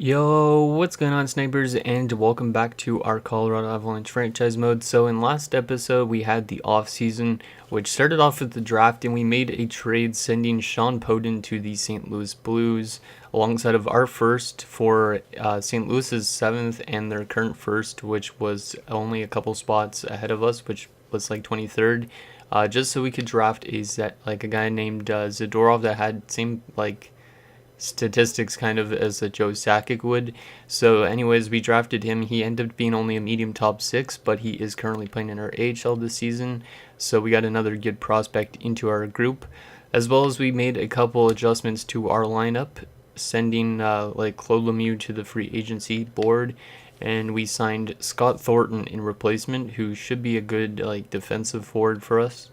Yo, what's going on, snipers, and welcome back to our Colorado Avalanche franchise mode. So in last episode, we had the off season, which started off with the draft, and we made a trade sending Sean Poden to the St. Louis Blues alongside of our first for St. Louis's 7th and their current first, which was only a couple spots ahead of us, which was like 23rd. Just so we could draft a guy named Zadorov that had same statistics kind of as a Joe Sakic would. So anyways, we drafted him. He ended up being only a medium top 6, but he is currently playing in our AHL this season. So we got another good prospect into our group, as well as we made a couple adjustments to our lineup, sending Claude Lemieux to the free agency board, and we signed Scott Thornton in replacement, who should be a good defensive forward for us.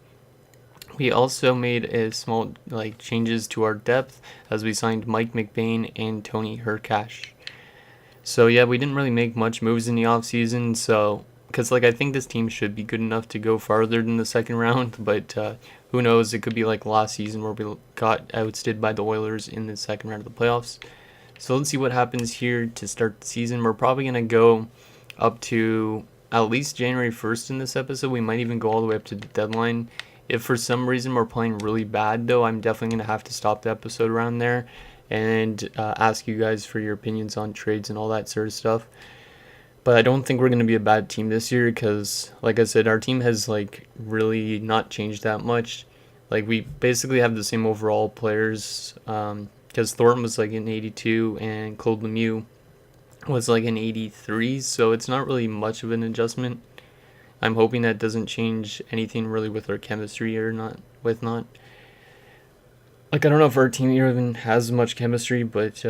We also made a small changes to our depth as we signed Mike McBain and Tony Herkash. So yeah, we didn't really make much moves in the offseason, so because I think this team should be good enough to go farther than the second round, but who knows, it could be like last season where we got ousted by the Oilers in the second round of the playoffs. So let's see what happens here to start the season. We're probably going to go up to at least January 1st in this episode. We might even go all the way up to the deadline. If for some reason we're playing really bad, though, I'm definitely going to have to stop the episode around there and ask you guys for your opinions on trades and all that sort of stuff. But I don't think we're going to be a bad team this year because, like I said, our team has really not changed that much. We basically have the same overall players because Thornton was an 82 and Claude Lemieux was an 83, so it's not really much of an adjustment. I'm hoping that doesn't change anything really with our chemistry or not. I don't know if our team even has much chemistry, but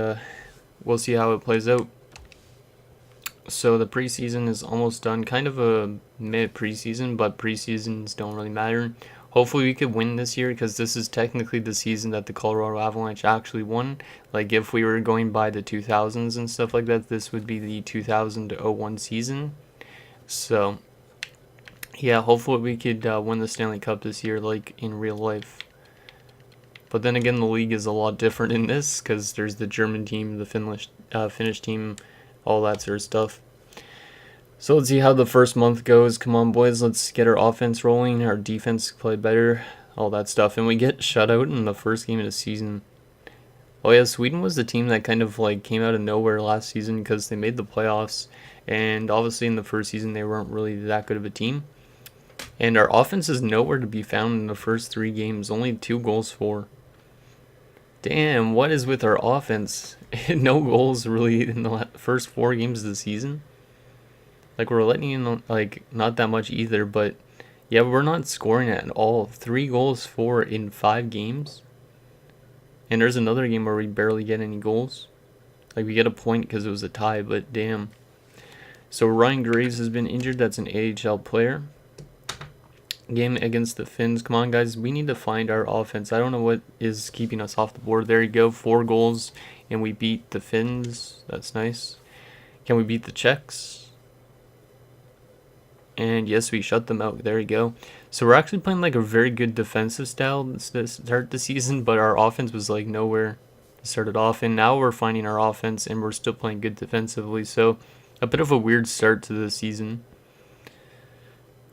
we'll see how it plays out. So the preseason is almost done. Kind of a mid preseason, but preseasons don't really matter. Hopefully we could win this year because this is technically the season that the Colorado Avalanche actually won. If we were going by the 2000s and stuff like that, this would be the 2001 season. So yeah, hopefully we could win the Stanley Cup this year, in real life. But then again, the league is a lot different in this because there's the German team, the Finnish team, all that sort of stuff. So let's see how the first month goes. Come on, boys, let's get our offense rolling, our defense play better, all that stuff. And we get shut out in the first game of the season. Oh yeah, Sweden was the team that kind of came out of nowhere last season because they made the playoffs. And obviously in the first season, they weren't really that good of a team. And our offense is nowhere to be found in the first 3 games. Only 2 goals for. Damn, what is with our offense? No goals really in the first 4 games of the season. We're letting in not that much either, but yeah, we're not scoring at all. 3 goals for in 5 games. And there's another game where we barely get any goals. We get a point because it was a tie, but damn. So Ryan Graves has been injured. That's an AHL player. Game against the Finns. Come on, guys. We need to find our offense. I don't know what is keeping us off the board. There you go. 4 goals, and we beat the Finns. That's nice. Can we beat the Czechs? And yes, we shut them out. There you go. So we're actually playing a very good defensive style to start the season, but our offense was nowhere to start it off. And now we're finding our offense, and we're still playing good defensively. So a bit of a weird start to the season.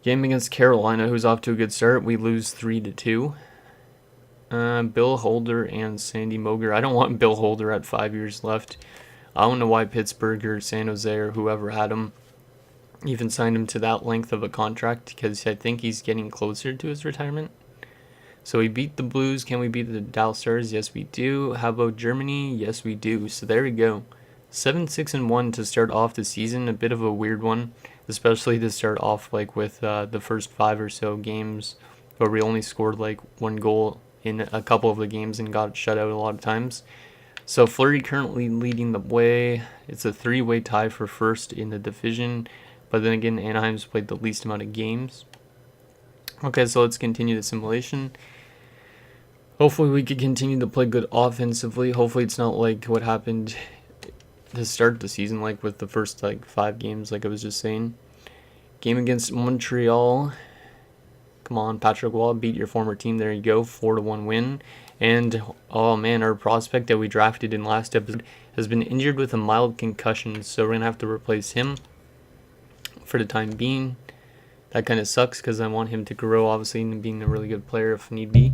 Game against Carolina, who's off to a good start. We lose 3-2. Bill Holder and Sandy Moger. I don't want Bill Holder at 5 years left. I don't know why Pittsburgh or San Jose or whoever had him even signed him to that length of a contract because I think he's getting closer to his retirement. So we beat the Blues. Can we beat the Dallas Stars? Yes, we do. How about Germany? Yes, we do. So there we go. 7-6-1 to start off the season. A bit of a weird one, especially to start off with the first 5 or so games where we only scored 1 goal in a couple of the games and got shut out a lot of times. So Fleury currently leading the way. It's a 3-way tie for first in the division, but then again, Anaheim's played the least amount of games. Okay, so let's continue the simulation. Hopefully we can continue to play good offensively. Hopefully it's not what happened to start the season, with the first 5 games, I was just saying. Game against Montreal. Come on, Patrick Wall, beat your former team. There you go, 4-1 win. And, oh man, our prospect that we drafted in last episode has been injured with a mild concussion, so we're going to have to replace him for the time being. That kind of sucks because I want him to grow, obviously, into being a really good player if need be.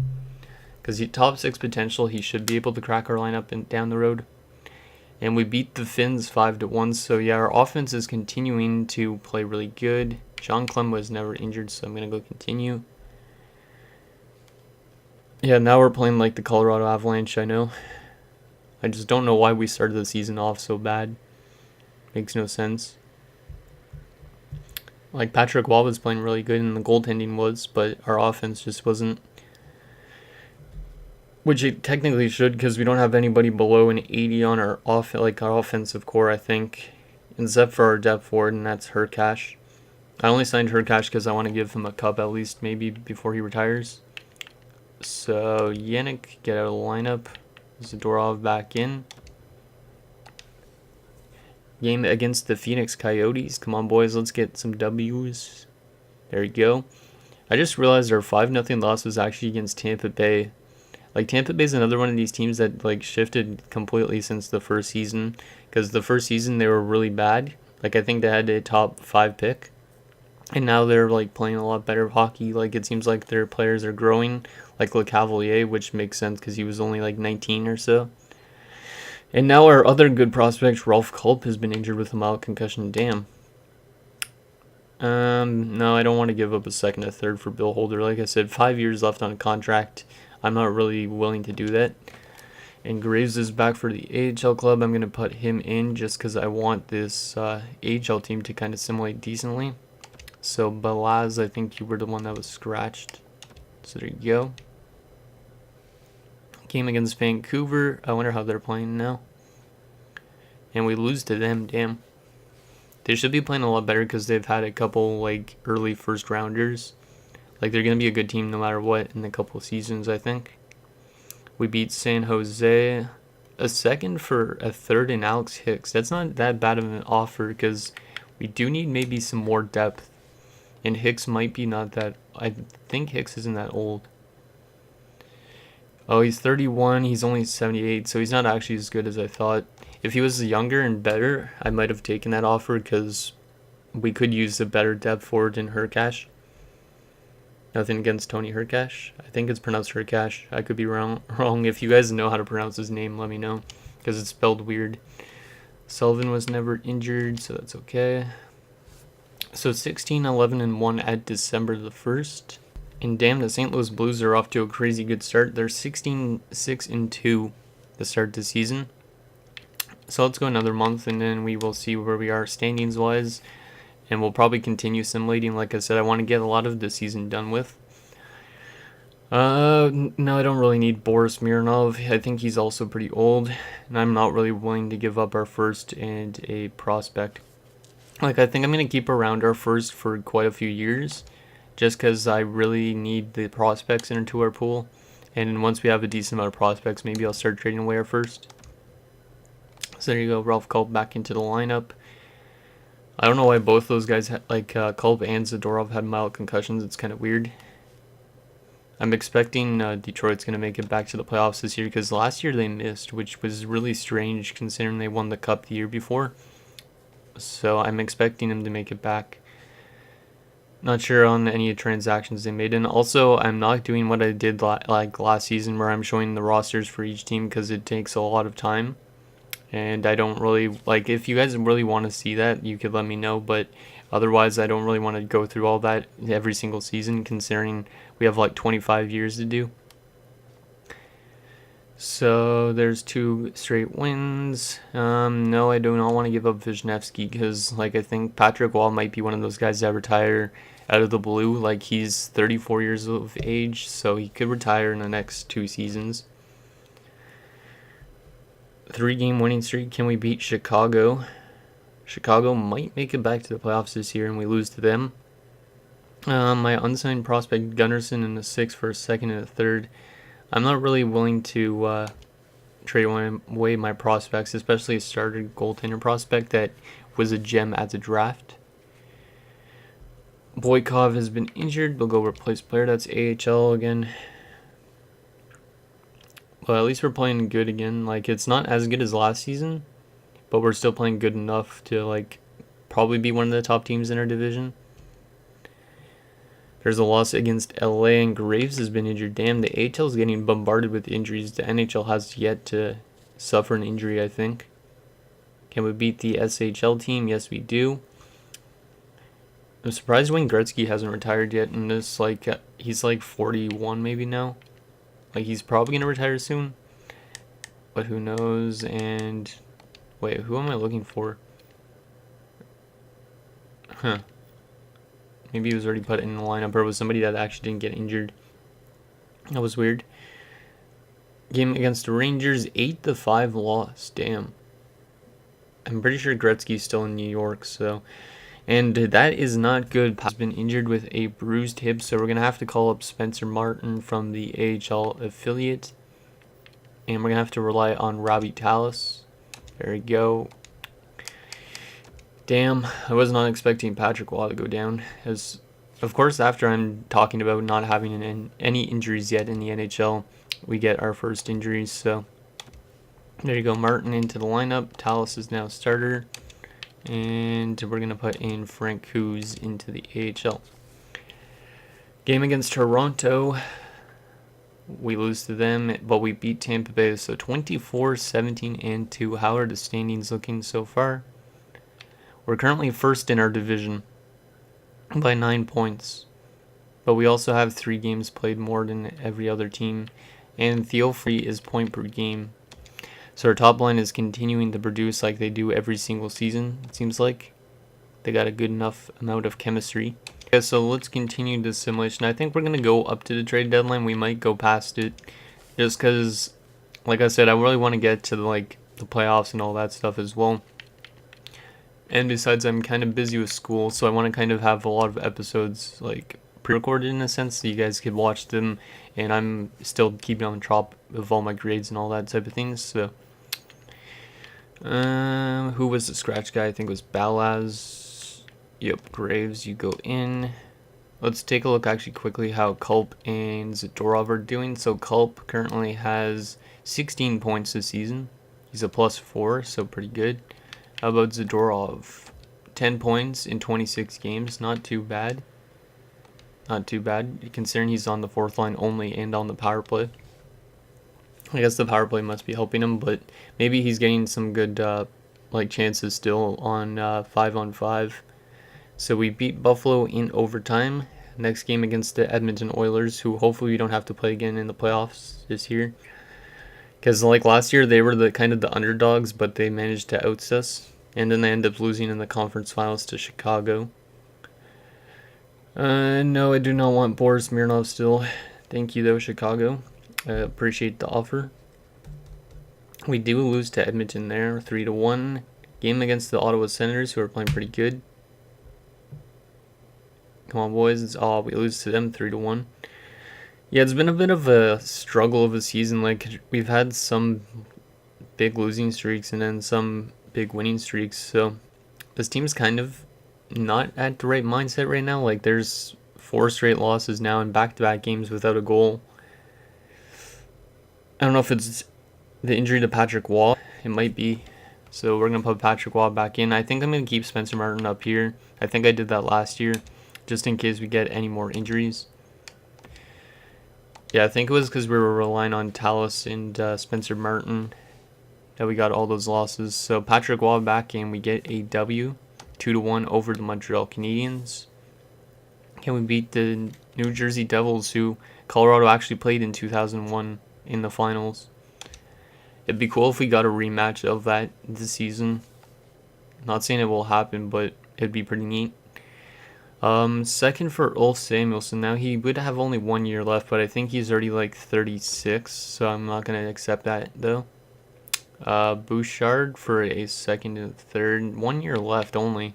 Because top 6 potential, he should be able to crack our lineup and down the road. And we beat the Finns 5-1, so yeah, our offense is continuing to play really good. John Clem was never injured, so I'm going to go continue. Yeah, now we're playing like the Colorado Avalanche, I know. I just don't know why we started the season off so bad. Makes no sense. Like, Patrick Wall was playing really good and the goaltending was, but our offense just wasn't. Which it technically should, because we don't have anybody below an 80 on our offensive core, I think. Except for our depth forward, and that's Hercash. I only signed Hercash because I want to give him a cup at least, maybe, before he retires. So, Yannick, get out of the lineup. Zadorov back in. Game against the Phoenix Coyotes. Come on, boys, let's get some W's. There you go. I just realized our 5-0 loss was actually against Tampa Bay. Like, Tampa Bay's another one of these teams that, like, shifted completely since the first season. Because the first season, they were really bad. Like, I think they had a top 5 pick. And now they're, like, playing a lot better hockey. Like, it seems like their players are growing. Like Le Cavalier, which makes sense because he was only, like, 19 or so. And now our other good prospect, Rolf Kulp, has been injured with a mild concussion. Damn. No, I don't want to give up a second or third for Bill Holder. Like I said, 5 years left on a contract. I'm not really willing to do that. And Graves is back for the AHL club. I'm going to put him in just because I want this AHL team to kind of simulate decently. So, Balaz, I think you were the one that was scratched. So, there you go. Game against Vancouver. I wonder how they're playing now. And we lose to them, damn. They should be playing a lot better because they've had a couple, like, early first rounders. Like, they're going to be a good team no matter what in a couple of seasons, I think. We beat San Jose. A second for a third in Alex Hicks. That's not that bad of an offer because we do need maybe some more depth. And Hicks might be not that. I think Hicks isn't that old. Oh, he's 31. He's only 78, so he's not actually as good as I thought. If he was younger and better, I might have taken that offer because we could use a better depth forward in Hercash. Nothing against Tony Hercash. I think it's pronounced Hercash. I could be wrong. If you guys know how to pronounce his name, let me know because it's spelled weird. Sullivan was never injured, so that's okay. So 16-11-1 at December the 1st. And damn, the St. Louis Blues are off to a crazy good start. They're 16-6-2 to start the season. So let's go another month, and then we will see where we are standings-wise. And we'll probably continue simulating. Like I said, I want to get a lot of the season done with. No, I don't really need Boris Mironov. I think he's also pretty old. And I'm not really willing to give up our first and a prospect. Like, I think I'm going to keep around our first for quite a few years. Just because I really need the prospects into our pool. And once we have a decent amount of prospects, maybe I'll start trading away our first. So there you go, Ralph Culp back into the lineup. I don't know why both those guys, Culp and Zadorov, had mild concussions. It's kind of weird. I'm expecting Detroit's going to make it back to the playoffs this year because last year they missed, which was really strange considering they won the Cup the year before. So I'm expecting them to make it back. Not sure on any transactions they made. And also, I'm not doing what I did like last season where I'm showing the rosters for each team because it takes a lot of time. And I don't really, like, if you guys really want to see that, you could let me know. But otherwise, I don't really want to go through all that every single season considering we have like 25 years to do. So there's 2 straight wins. No, I do not want to give up Wisniewski because, like, I think Patrick Wall might be one of those guys that retire out of the blue. Like, he's 34 years of age, so he could retire in the next 2 seasons. 3-game winning streak. Can we beat Chicago? Chicago might make it back to the playoffs this year, and we lose to them. My unsigned prospect Gunnarsson in the 6th for a 2nd and a 3rd. I'm not really willing to trade away my prospects, especially a starter goaltender prospect that was a gem at the draft. Boykov has been injured. We'll go replace player. That's AHL again. Well, at least we're playing good again. Like, it's not as good as last season, but we're still playing good enough to, like, probably be one of the top teams in our division. There's a loss against LA, and Graves has been injured. Damn, the AHL is getting bombarded with injuries. The NHL has yet to suffer an injury, I think. Can we beat the SHL team? Yes, we do. I'm surprised Wayne Gretzky hasn't retired yet, and this, like, he's like 41 maybe now. Like, he's probably gonna retire soon, but who knows? And wait, who am I looking for? Huh. Maybe he was already put in the lineup, or it was somebody that actually didn't get injured. That was weird. Game against the Rangers, 8-5 loss. Damn. I'm pretty sure Gretzky's still in New York, so. And that is not good. He's been injured with a bruised hip, so we're going to have to call up Spencer Martin from the AHL affiliate. And we're going to have to rely on Robbie Tallis. There we go. Damn, I was not expecting Patrick Waugh to go down. As, of course, after I'm talking about not having any injuries yet in the NHL, we get our first injuries. So there you go, Martin into the lineup. Tallis is now starter. And we're going to put in Frank Coos into the AHL. Game against Toronto. We lose to them, but we beat Tampa Bay. So 24-17-2. How are the standings looking so far? We're currently first in our division by 9 points. But we also have 3 games played more than every other team. And Theo Free is point per game. So our top line is continuing to produce like they do every single season, it seems like. They got a good enough amount of chemistry. Okay, so let's continue the simulation. I think we're going to go up to the trade deadline. We might go past it. Just because, like I said, I really want to get to the playoffs and all that stuff as well. And besides, I'm kind of busy with school, so I want to kind of have a lot of episodes like pre-recorded in a sense, so you guys could watch them. And I'm still keeping on top of all my grades and all that type of things. So, who was the scratch guy? I think it was Balaz. Yep, Graves. You go in. Let's take a look actually quickly how Culp and Zadorov are doing. So Culp currently has 16 points this season. He's a +4, so pretty good. How about Zadorov? 10 points in 26 games. Not too bad. Not too bad, considering he's on the 4th line only and on the power play. I guess the power play must be helping him, but maybe he's getting some good chances still on 5-on-5. So we beat Buffalo in overtime. Next game against the Edmonton Oilers, who hopefully we don't have to play again in the playoffs this year. Because like last year, they were the kind of the underdogs, but they managed to oust us. And then they end up losing in the conference finals to Chicago. No, I do not want Boris Smirnov still. Thank you, though, Chicago. I appreciate the offer. We do lose to Edmonton there, 3-1. Game against the Ottawa Senators, who are playing pretty good. Come on, boys. Oh, we lose to them, 3-1. Yeah, it's been a bit of a struggle of a season. Like, we've had some big losing streaks and then some big winning streaks. So, this team's kind of not at the right mindset right now. Like, there's 4 straight losses now in back-to-back games without a goal. I don't know if it's the injury to Patrick Waugh. It might be. So we're going to put Patrick Waugh back in. I think I'm going to keep Spencer Martin up here. I think I did that last year, just in case we get any more injuries. Yeah, I think it was because we were relying on Tallis and Spencer Martin that we got all those losses. So Patrick Waugh back in. We get a W. 2-1 over the Montreal Canadiens. Can we beat the New Jersey Devils, who Colorado actually played in 2001 in the finals? It'd be cool if we got a rematch of that this season. Not saying it will happen, but it'd be pretty neat. Second for Ulf Samuelsson. Now, he would have only 1 year left, but I think he's already like 36, so I'm not going to accept that, though. Bouchard for a second and third. 1 year left only.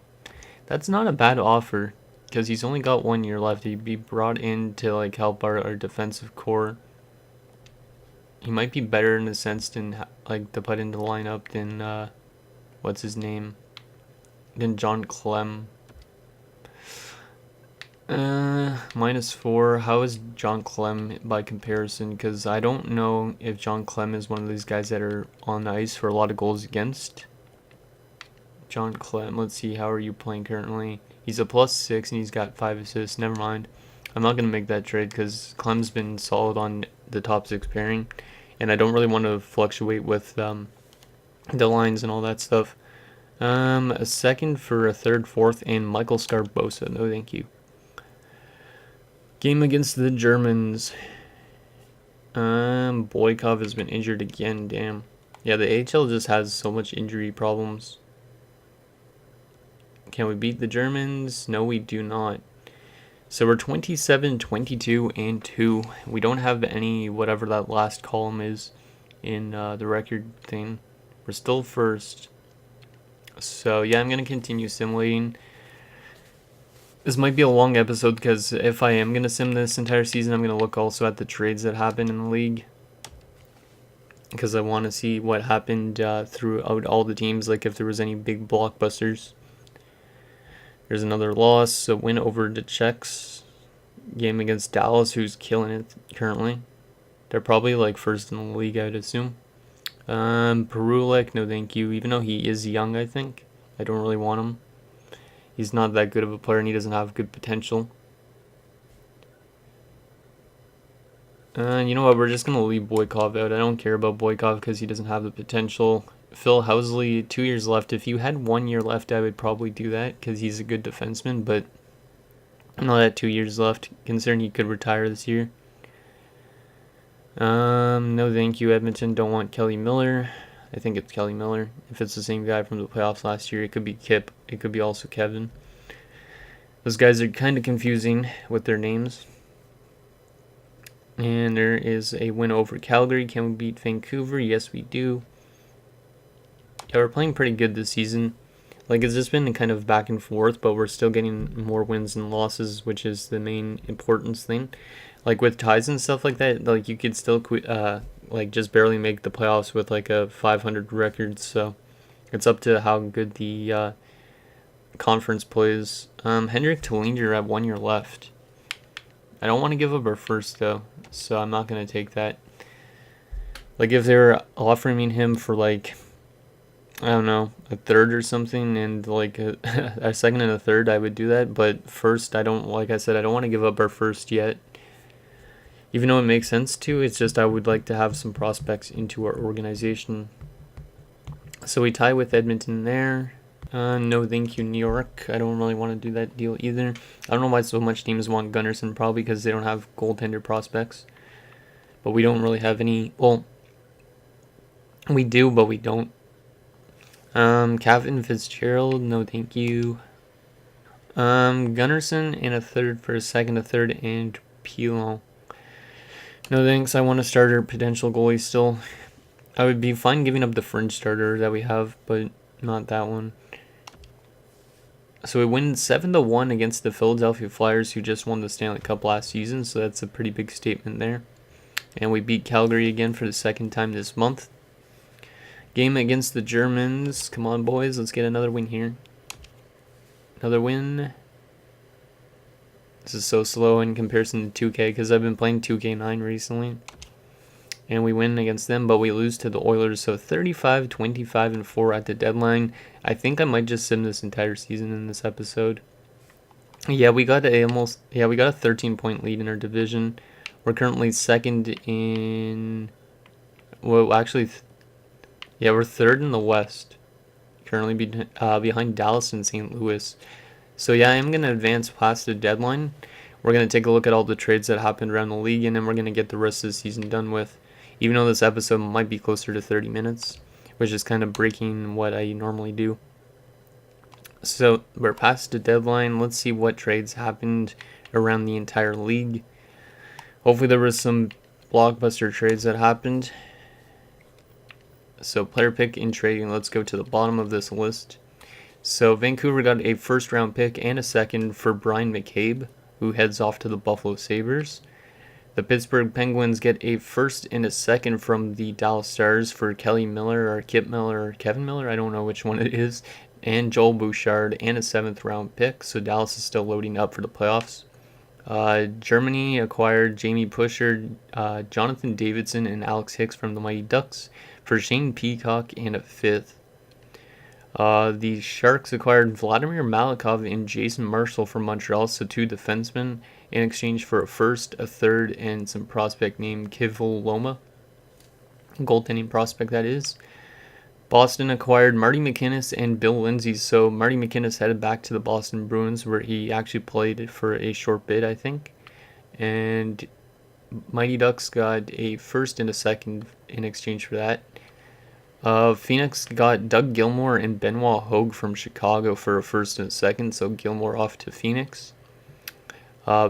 That's not a bad offer, because he's only got 1 year left. He'd be brought in to like help our defensive core. He might be better in the sense than like to put into the lineup than what's his name? Than John Clem. -4. How is John Clem by comparison? Because I don't know if John Clem is one of these guys that are on the ice for a lot of goals against. John Clem, let's see, how are you playing currently? He's a +6 and he's got 5 assists. Never mind. I'm not going to make that trade because Clem's been solid on the top 6 pairing. And I don't really want to fluctuate with the lines and all that stuff. A second for a third, fourth, and Michael Scarbosa. No, thank you. Game against the Germans. Boykov has been injured again. Damn. Yeah, the AHL just has so much injury problems. Can we beat the Germans? No, we do not. So we're 27, 22, and 2. We don't have any, whatever that last column is in the record thing. We're still first. So yeah, I'm going to continue simulating. This might be a long episode because if I am going to sim this entire season, I'm going to look also at the trades that happen in the league. Because I want to see what happened throughout all the teams, like if there was any big blockbusters. There's another loss, a win over the Czechs. Game against Dallas, who's killing it currently. They're probably like first in the league, I'd assume. Perulek, no thank you. Even though he is young, I think. I don't really want him. He's not that good of a player and he doesn't have good potential. You know what, we're just going to leave Boykov out. I don't care about Boykov because he doesn't have the potential. Phil Housley, 2 years left. If you had 1 year left, I would probably do that because he's a good defenseman, but not at 2 years left, considering he could retire this year. No thank you, Edmonton. Don't want Kelly Miller. I think it's Kelly Miller. If it's the same guy from the playoffs last year, it could be Kip. It could be also Kevin. Those guys are kind of confusing with their names. And there is a win over Calgary. Can we beat Vancouver? Yes, we do. Yeah, we're playing pretty good this season. Like, it's just been kind of back and forth, but we're still getting more wins and losses, which is the main importance thing. Like, with ties and stuff like that, like, you could still like, just barely make the playoffs with, like, a 500 record, so it's up to how good the conference plays. Henrik Tallinger at 1 year left. I don't want to give up our first, though, so I'm not going to take that. Like, if they're offering him for, like, I don't know, a third or something, and like a second and a third, I would do that. But first, I don't, like I said, I don't want to give up our first yet. Even though it makes sense to, it's just I would like to have some prospects into our organization. So we tie with Edmonton there. No thank you, New York. I don't really want to do that deal either. I don't know why so much teams want Gunnarsson, probably because they don't have goaltender prospects. But we don't really have any, well, we do, but we don't. Calvin Fitzgerald, no thank you. Gunnarsson and a third for a second, a third, and Pilon. No thanks, I want a starter potential goalie still. I would be fine giving up the fringe starter that we have, but not that one. So we win 7-1 against the Philadelphia Flyers, who just won the Stanley Cup last season, so that's a pretty big statement there. And we beat Calgary again for the second time this month. Game against the Germans. Come on, boys. Let's get another win here. Another win. This is so slow in comparison to 2K because I've been playing 2K9 recently. And we win against them, but we lose to the Oilers. So 35, 25, and 4 at the deadline. I think I might just sim this entire season in this episode. Yeah, we got a 13-point lead in our division. We're currently second in, well, actually, yeah, we're third in the West, currently behind Dallas and St. Louis. So yeah, I am going to advance past the deadline. We're going to take a look at all the trades that happened around the league, and then we're going to get the rest of the season done with. Even though this episode might be closer to 30 minutes, which is kind of breaking what I normally do. So we're past the deadline. Let's see what trades happened around the entire league. Hopefully there was some blockbuster trades that happened. So player pick in trading, let's go to the bottom of this list. So Vancouver got a first round pick and a second for Brian McCabe, who heads off to the Buffalo Sabres. The Pittsburgh Penguins get a first and a second from the Dallas Stars for Kelly Miller or Kip Miller or Kevin Miller, I don't know which one it is, and Joel Bouchard, and a 7th round pick. So Dallas is still loading up for the playoffs. Germany acquired Jamie Pusher, Jonathan Davidson, and Alex Hicks from the Mighty Ducks for Shane Peacock and a fifth. The Sharks acquired Vladimir Malikov and Jason Marshall from Montreal, so two defensemen, in exchange for a first, a third, and some prospect named Kivil Loma. Goaltending prospect, that is. Boston acquired Marty McInnes and Bill Lindsay, so Marty McInnes headed back to the Boston Bruins, where he actually played for a short bit, I think. And Mighty Ducks got a first and a second in exchange for that. Phoenix got Doug Gilmour and Benoit Hogue from Chicago for a first and a second, so Gilmour off to Phoenix.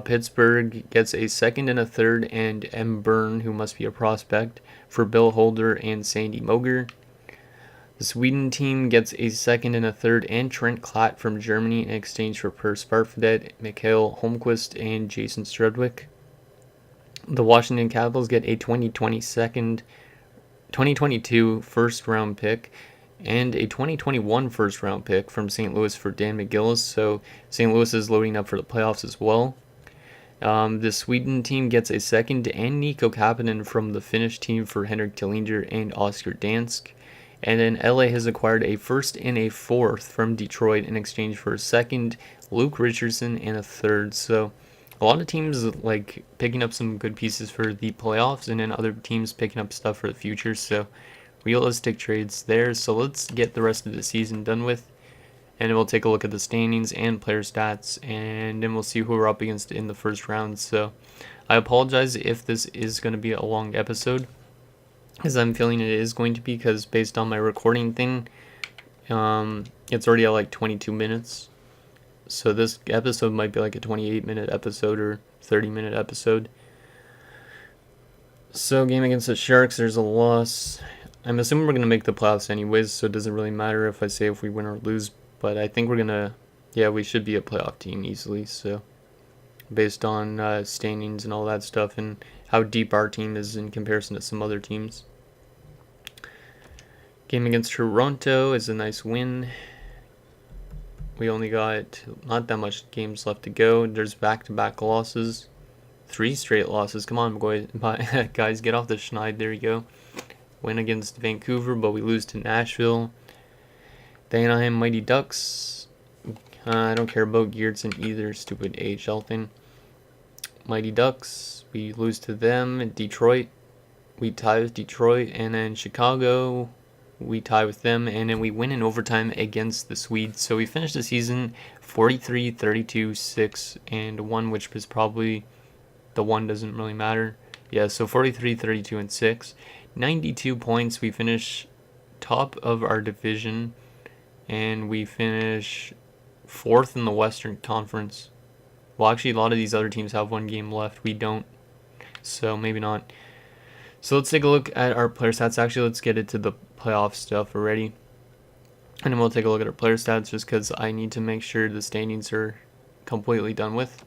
Pittsburgh gets a second and a third, and M. Byrne, who must be a prospect, for Bill Holder and Sandy Moger. The Sweden team gets a second and a third and Trent Klatt from Germany in exchange for Per Sparfedet, Mikhail Holmquist, and Jason Strudwick. The Washington Capitals get a 2022 first round pick and a 2021 first round pick from St. Louis for Dan McGillis, so St. Louis is loading up for the playoffs as well. The Sweden team gets a second and Nico Kapanen from the Finnish team for Henrik Tillinger and Oscar Dansk. And then LA has acquired a first and a fourth from Detroit in exchange for a second, Luke Richardson, and a third. So a lot of teams like picking up some good pieces for the playoffs, and then other teams picking up stuff for the future. So realistic trades there. So let's get the rest of the season done with, and we'll take a look at the standings and player stats, and then we'll see who we're up against in the first round. So I apologize if this is going to be a long episode, as I'm feeling it is going to be, because based on my recording thing, it's already at like 22 minutes. So this episode might be like a 28-minute episode or 30-minute episode. So game against the Sharks, there's a loss. I'm assuming we're going to make the playoffs anyways, so it doesn't really matter if I say if we win or lose. But I think we're going to, we should be a playoff team easily. So based on standings and all that stuff, and how deep our team is in comparison to some other teams. Game against Toronto is a nice win. We only got not that much games left to go. There's back-to-back losses. 3 straight losses. Come on, guys, get off the schneid. There you go. Win against Vancouver, but we lose to Nashville. The Anaheim Mighty Ducks. I don't care about Geertsen either. Stupid AHL thing. Mighty Ducks, we lose to them. Detroit, we tie with Detroit. And then Chicago, we tie with them. And then we win in overtime against the Swedes. So we finished the season 43, 32, 6, and 1, which was probably, the 1 doesn't really matter. Yeah, so 43, 32, and 6. 92 points. We finish top of our division. And we finish 4th in the Western Conference. Well, actually, a lot of these other teams have 1 game left. We don't. So, maybe not. So, let's take a look at our player stats. Actually, let's get into the playoff stuff already. And then we'll take a look at our player stats just because I need to make sure the standings are completely done with.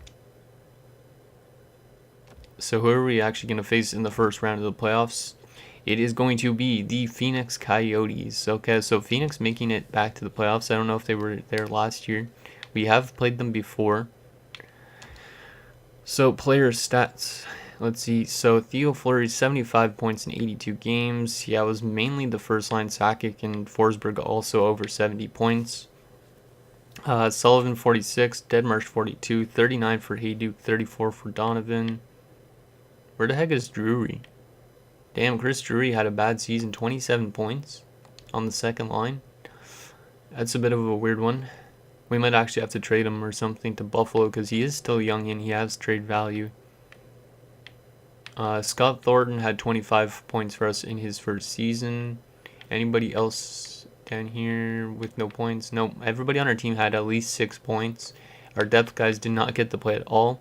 So, who are we actually going to face in the first round of the playoffs? It is going to be the Phoenix Coyotes. Okay, so Phoenix making it back to the playoffs. I don't know if they were there last year. We have played them before. So, player stats. Let's see. So, Theo Fleury, 75 points in 82 games. Yeah, it was mainly the first line. Sakic and Forsberg also over 70 points. Sullivan, 46. Deadmarsh, 42. 39 for Hayduk. 34 for Donovan. Where the heck is Drury? Damn, Chris Drury had a bad season. 27 points on the second line. That's a bit of a weird one. We might actually have to trade him or something to Buffalo because he is still young and he has trade value. Scott Thornton had 25 points for us in his first season. Anybody else down here with no points? No, everybody on our team had at least 6 points. Our depth guys did not get to play at all.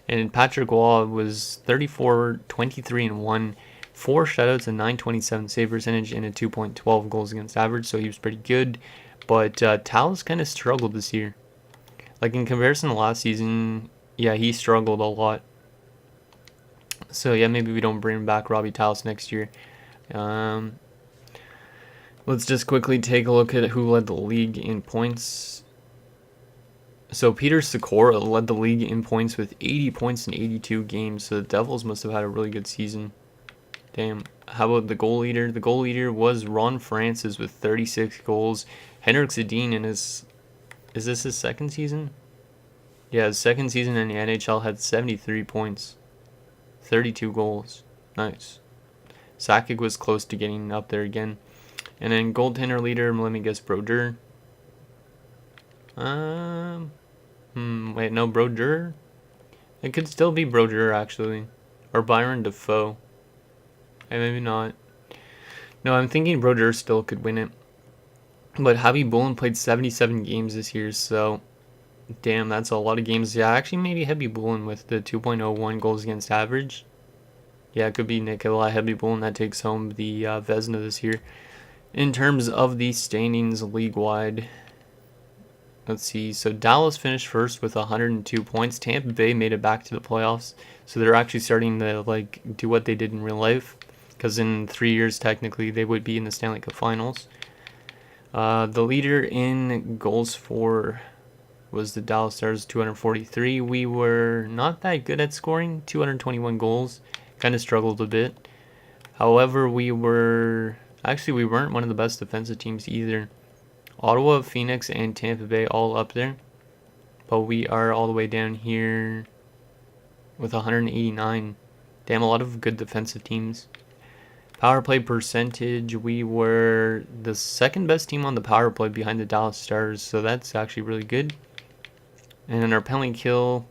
And Patrick Waugh was 34, 23, and 1. 4 shutouts, a 9.27 save percentage, and a 2.12 goals against average, so he was pretty good. But Talos kind of struggled this year. Like in comparison to last season, yeah, he struggled a lot. So yeah, maybe we don't bring back Robbie Talos next year. Let's just quickly take a look at who led the league in points. So Peter Sikora led the league in points with 80 points in 82 games. So the Devils must have had a really good season. Damn. How about the goal leader? The goal leader was Ron Francis with 36 goals. Henrik Sedin in his... Is this his second season? Yeah, his second season in the NHL had 73 points. 32 goals. Nice. Sakic was close to getting up there again. And then goaltender leader, let me guess, Brodeur. Wait, no, Brodeur? It could still be Brodeur, actually. Or Byron Defoe. And maybe not. No, I'm thinking Brodeur still could win it. But Javi Bullen played 77 games this year, so... Damn, that's a lot of games. Yeah, actually maybe Javi Bullen with the 2.01 goals against average. Yeah, it could be Nikolai Javi Bullen that takes home the Vezina this year. In terms of the standings league-wide... Let's see, so Dallas finished first with 102 points. Tampa Bay made it back to the playoffs. So they're actually starting to do what they did in real life. Because in 3 years, technically, they would be in the Stanley Cup Finals. The leader in goals for was the Dallas Stars, 243. We were not that good at scoring, 221 goals. Kind of struggled a bit. However, we weren't one of the best defensive teams either. Ottawa, Phoenix, and Tampa Bay all up there. But we are all the way down here with 189. Damn, a lot of good defensive teams. Power play percentage, we were the second best team on the power play behind the Dallas Stars. So that's actually really good. And then our penalty kill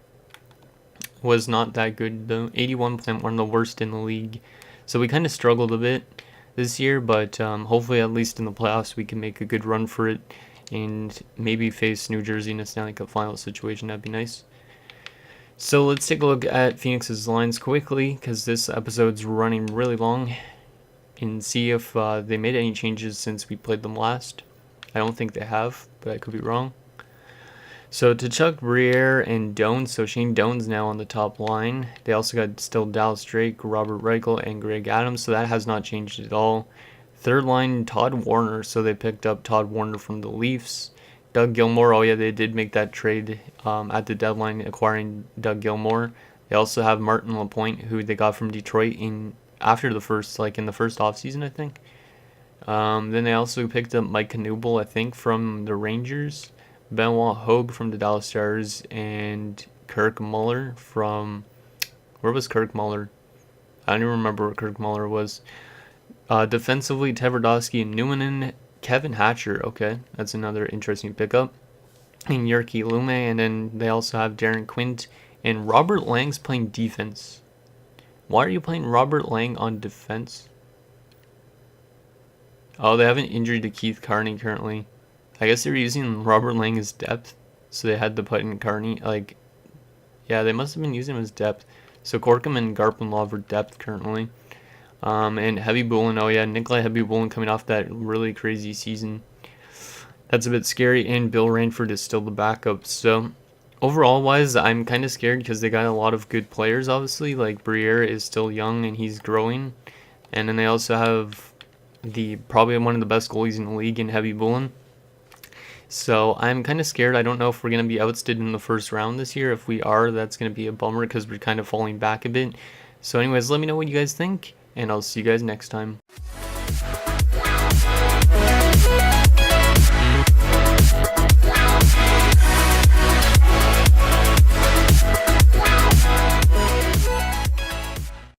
was not that good though. 81%, one of the worst in the league. So we kind of struggled a bit this year, but hopefully at least in the playoffs we can make a good run for it and maybe face New Jersey in a Stanley Cup final situation. That'd be nice. So let's take a look at Phoenix's lines quickly because this episode's running really long, and see if they made any changes since we played them last. I don't think they have, but I could be wrong. So Tkachuk, Briere, and Doan. So Shane Doan's now on the top line. They also got still Dallas Drake, Robert Reichel, and Greg Adams. So that has not changed at all. Third line, Todd Warner. So they picked up Todd Warner from the Leafs. Doug Gilmour. Oh yeah, they did make that trade at the deadline, acquiring Doug Gilmour. They also have Martin Lapointe, who they got from Detroit in the first offseason, I think. Then they also picked up Mike Knuble, I think, from the Rangers. Benoit Hogue from the Dallas Stars, and Kirk Muller from... Where was Kirk Muller? I don't even remember where Kirk Muller was. Defensively, Tverdovsky and Numanen. Kevin Hatcher, okay, that's another interesting pickup. And Jyrki Lume, and then they also have Darren Quint. And Robert Lang's playing defense. Why are you playing Robert Lang on defense? Oh, they have an injury to Keith Carney currently. I guess they're using Robert Lang as depth, so they had to put in Carney. Yeah, they must have been using him as depth. So Korkum and Garpenlov are depth currently. And Heavy Bullen, oh yeah, Nikolai Heavy Bullen coming off that really crazy season. That's a bit scary, and Bill Ranford is still the backup. So overall wise, I'm kind of scared because they got a lot of good players, obviously. Like Briere is still young and he's growing. And then they also have probably one of the best goalies in the league in Heavy Bullen. So I'm kind of scared. I don't know if we're going to be ousted in the first round this year. If we are, that's going to be a bummer because we're kind of falling back a bit. So anyways, let me know what you guys think, and I'll see you guys next time.